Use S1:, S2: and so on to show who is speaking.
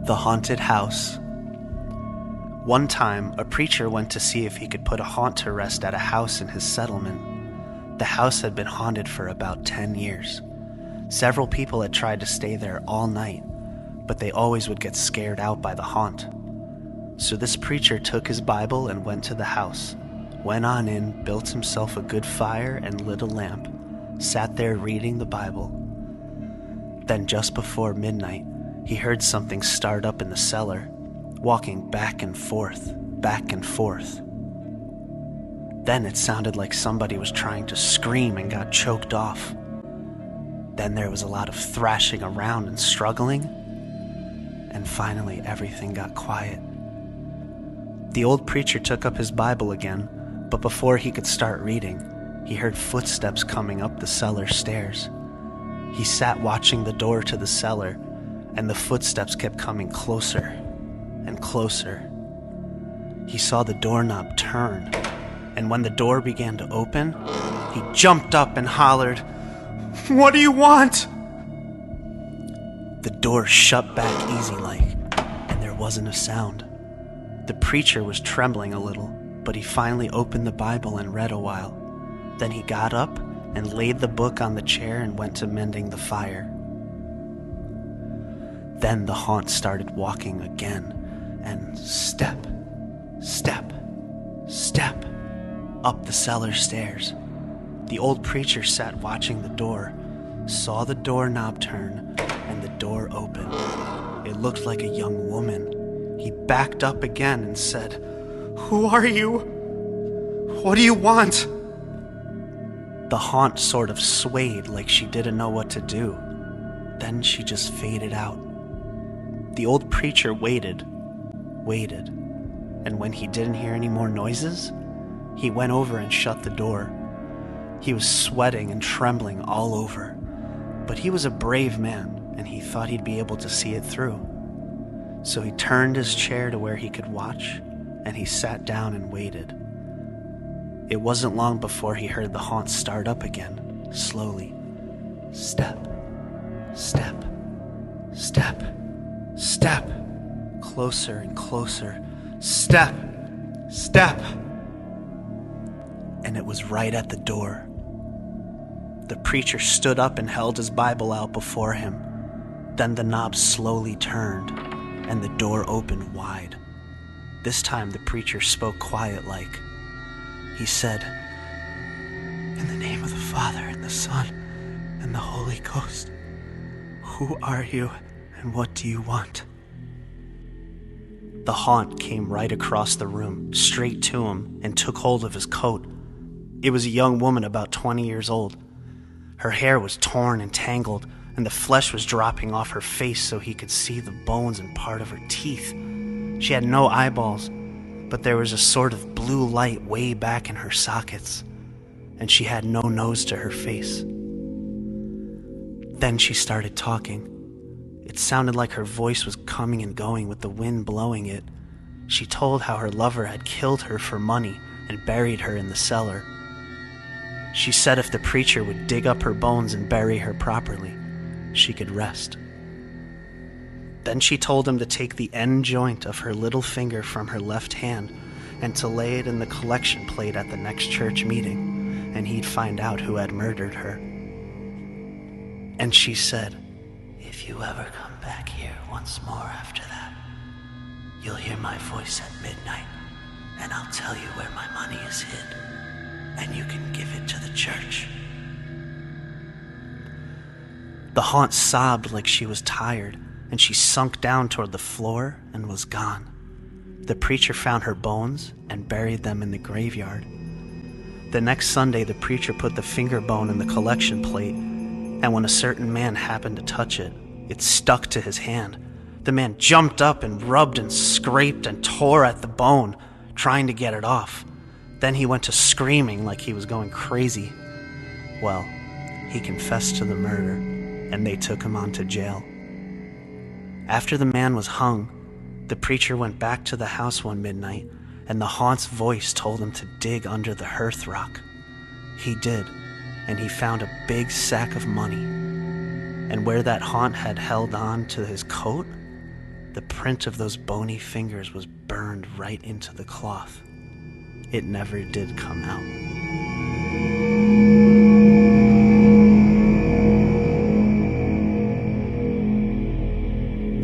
S1: The Haunted House. One time, a preacher went to see if he could put a haunt to rest at a house in his settlement. The house had been haunted for about 10 years. Several people had tried to stay there all night, but they always would get scared out by the haunt. So this preacher took his Bible and went to the house, went on in, built himself a good fire and lit a lamp, sat there reading the Bible. Then just before midnight, he heard something start up in the cellar, walking back and forth, back and forth. Then it sounded like somebody was trying to scream and got choked off. Then there was a lot of thrashing around and struggling, and finally everything got quiet. The old preacher took up his Bible again, but before he could start reading, he heard footsteps coming up the cellar stairs. He sat watching the door to the cellar, and the footsteps kept coming closer and closer. He saw the doorknob turn, and when the door began to open, he jumped up and hollered, "What do you want?" The door shut back easy-like, and there wasn't a sound. The preacher was trembling a little, but he finally opened the Bible and read a while. Then he got up and laid the book on the chair and went to mending the fire. Then the haunt started walking again, and step, step, step, up the cellar stairs. The old preacher sat watching the door, saw the doorknob turn, and the door open. It looked like a young woman. He backed up again and said, "Who are you? What do you want?" The haunt sort of swayed like she didn't know what to do. Then she just faded out. The old preacher waited, and when he didn't hear any more noises, he went over and shut the door. He was sweating and trembling all over, but he was a brave man, and he thought he'd be able to see it through. So he turned his chair to where he could watch, and he sat down and waited. It wasn't long before he heard the haunt start up again, slowly. Step, step, step, step, closer and closer, step, step. And it was right at the door. The preacher stood up and held his Bible out before him. Then the knob slowly turned, and the door opened wide. This time the preacher spoke quiet-like. He said, "In the name of the Father and the Son and the Holy Ghost, who are you and what do you want?" The haunt came right across the room, straight to him, and took hold of his coat. It was a young woman about 20 years old. Her hair was torn and tangled, and the flesh was dropping off her face so he could see the bones and part of her teeth. She had no eyeballs, but there was a sort of blue light way back in her sockets, and she had no nose to her face. Then she started talking. It sounded like her voice was coming and going with the wind blowing it. She told how her lover had killed her for money and buried her in the cellar. She said if the preacher would dig up her bones and bury her properly, she could rest. Then she told him to take the end joint of her little finger from her left hand and to lay it in the collection plate at the next church meeting, and he'd find out who had murdered her. And she said, "If you ever come back here once more after that, you'll hear my voice at midnight, and I'll tell you where my money is hid, and you can give it to the church." The haunt sobbed like she was tired, and she sunk down toward the floor and was gone. The preacher found her bones and buried them in the graveyard. The next Sunday, the preacher put the finger bone in the collection plate, and when a certain man happened to touch it, it stuck to his hand. The man jumped up and rubbed and scraped and tore at the bone, trying to get it off. Then he went to screaming like he was going crazy. Well, he confessed to the murder, and they took him on to jail. After the man was hung, the preacher went back to the house one midnight, and the haunt's voice told him to dig under the hearth rock. He did, and he found a big sack of money. And where that haunt had held on to his coat, The print of those bony fingers was burned right into the cloth. It never did come out.